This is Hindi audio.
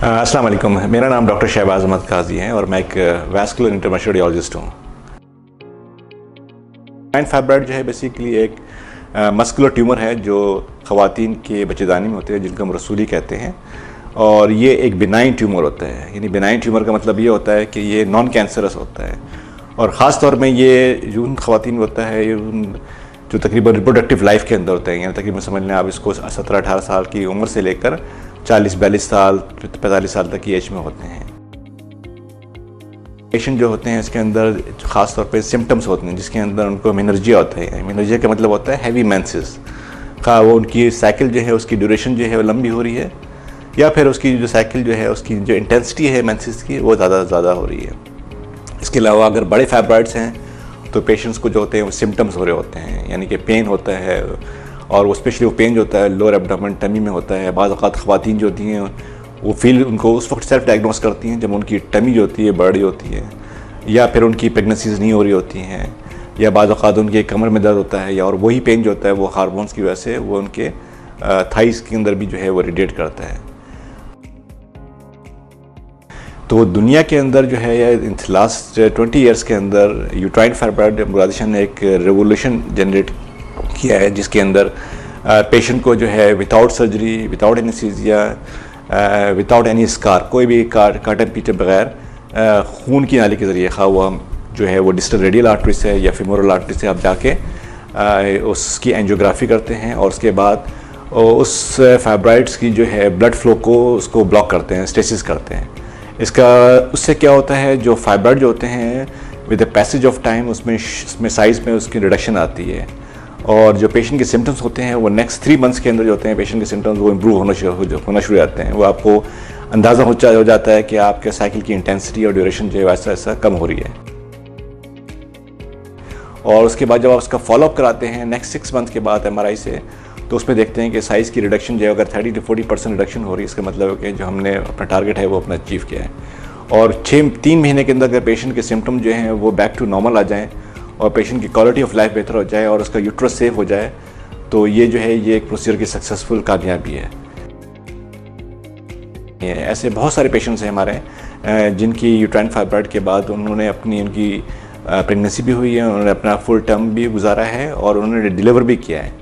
अस्सलाम वालेकुम। मेरा नाम डॉक्टर शहबाज अहमद काजी है और मैं एक वैस्कुलर इंटरवेंशनलिस्ट हूँ। बेनाइन फाइब्रॉइड जो है बेसिकली एक मस्कुलर ट्यूमर है जो ख़वातीन के बच्चेदानी में होते हैं, जिनको हम रसूली कहते हैं। और ये एक बिनाइन ट्यूमर होता है। यानी बिनाइन ट्यूमर का मतलब ये होता है कि ये नॉन कैंसरस होता है। और ख़ास तौर में ये उन ख़वातीन में होता है जो तकरीबन रिप्रोडक्टिव लाइफ के अंदर होते हैं। यानी तकरीबन समझ लें आप इसको 17-18 साल की उम्र से लेकर 40-42 साल 45 साल तक की एज में होते हैं। पेशेंट जो होते हैं इसके अंदर ख़ास तौर पे सिम्टम्स होते हैं जिसके अंदर उनको मेनर्जिया होता है। मेनर्जिया का मतलब होता है हैवी मेंसेस का, वो उनकी साइकिल जो है उसकी ड्यूरेशन जो है वो लंबी हो रही है, या फिर उसकी जो साइकिल जो है उसकी जो इंटेंसिटी है मेंसेस की वो ज़्यादा हो रही है। इसके अलावा अगर बड़े फाइब्रॉइड्स हैं तो पेशेंट्स को जो होते हैं वो सिम्टम्स हो रहे होते हैं, यानी कि पेन होता है, और वो स्पेशली वो पेन जो होता है लोअर एब्डोमेन टमी में होता है। बाज़ औक़ात ख़वातीन जो होती हैं वो उनको उस वक्त सेल्फ डायग्नोस करती हैं जब उनकी टमी जो होती है बड़ी होती है, या फिर उनकी प्रेगनेंसीज नहीं हो रही होती हैं, या बाज़ औक़ात उनके कमर में दर्द होता है, या और वही पेन जो होता है वो हार्मोन्स की वजह से वो उनके थाइस के अंदर भी जो है वो रेडिएट करता है। तो दुनिया के अंदर जो है इन लास्ट 20 ईयर्स के अंदर यूट्राइन फाइब्रॉइड एम्ब्रोलाइजेशन ने एक रेवोल्यूशन जनरेट किया है, जिसके अंदर पेशेंट को जो है without surgery, without anaesthesia, without any scar, कोई भी काटन पीटे बगैर खून की नाली के ज़रिए खा हुआ जो है वो डिस्टल रेडियल आर्टरी से या फीमोरल आर्टरी से आप जाके उसकी एंजियोग्राफी करते हैं, और उसके बाद उस फाइब्रॉइड्स की जो है ब्लड फ्लो को उसको ब्लॉक करते हैं, स्टेसिस करते हैं। उससे क्या होता है, जो फाइब्रॉइड जो होते हैं with the passage of time उसमें साइज़ में उसकी रिडक्शन आती है, और जो पेशेंट के सिम्टम्स होते हैं वो नेक्स्ट 3 मंथ्स के अंदर जो होते हैं पेशेंट के सिम्टम्स वो इम्प्रूव होना शुरू हो जाते हैं। वो आपको अंदाज़ा हो जाता है कि आपके साइकिल की इंटेंसिटी और ड्यूरेशन जो है वैसा कम हो रही है। और उसके बाद जब आप उसका फॉलोअप कराते हैं नेक्स्ट 6 मंथ के बाद MRI से, तो उसमें देखते हैं कि साइज़ की रिडक्शन जो है अगर 30 to 40% रिडक्शन हो रही है, इसका मतलब है कि जो हमने अपना टारगेट है वो अपना अचीव किया है। और 3 महीने के अंदर अगर पेशेंट के सिम्टम जो हैं वो बैक टू नॉर्मल आ जाएँ और पेशेंट की क्वालिटी ऑफ लाइफ बेहतर हो जाए और उसका यूट्रस सेफ हो जाए, तो ये जो है ये एक प्रोसीजर की सक्सेसफुल कामयाबी है। ऐसे बहुत सारे पेशेंट्स हैं हमारे जिनकी यूट्राइन फाइब्रॉइड के बाद उनकी प्रेगनेंसी भी हुई है, उन्होंने अपना फुल टर्म भी गुजारा है और उन्होंने डिलीवर भी किया है।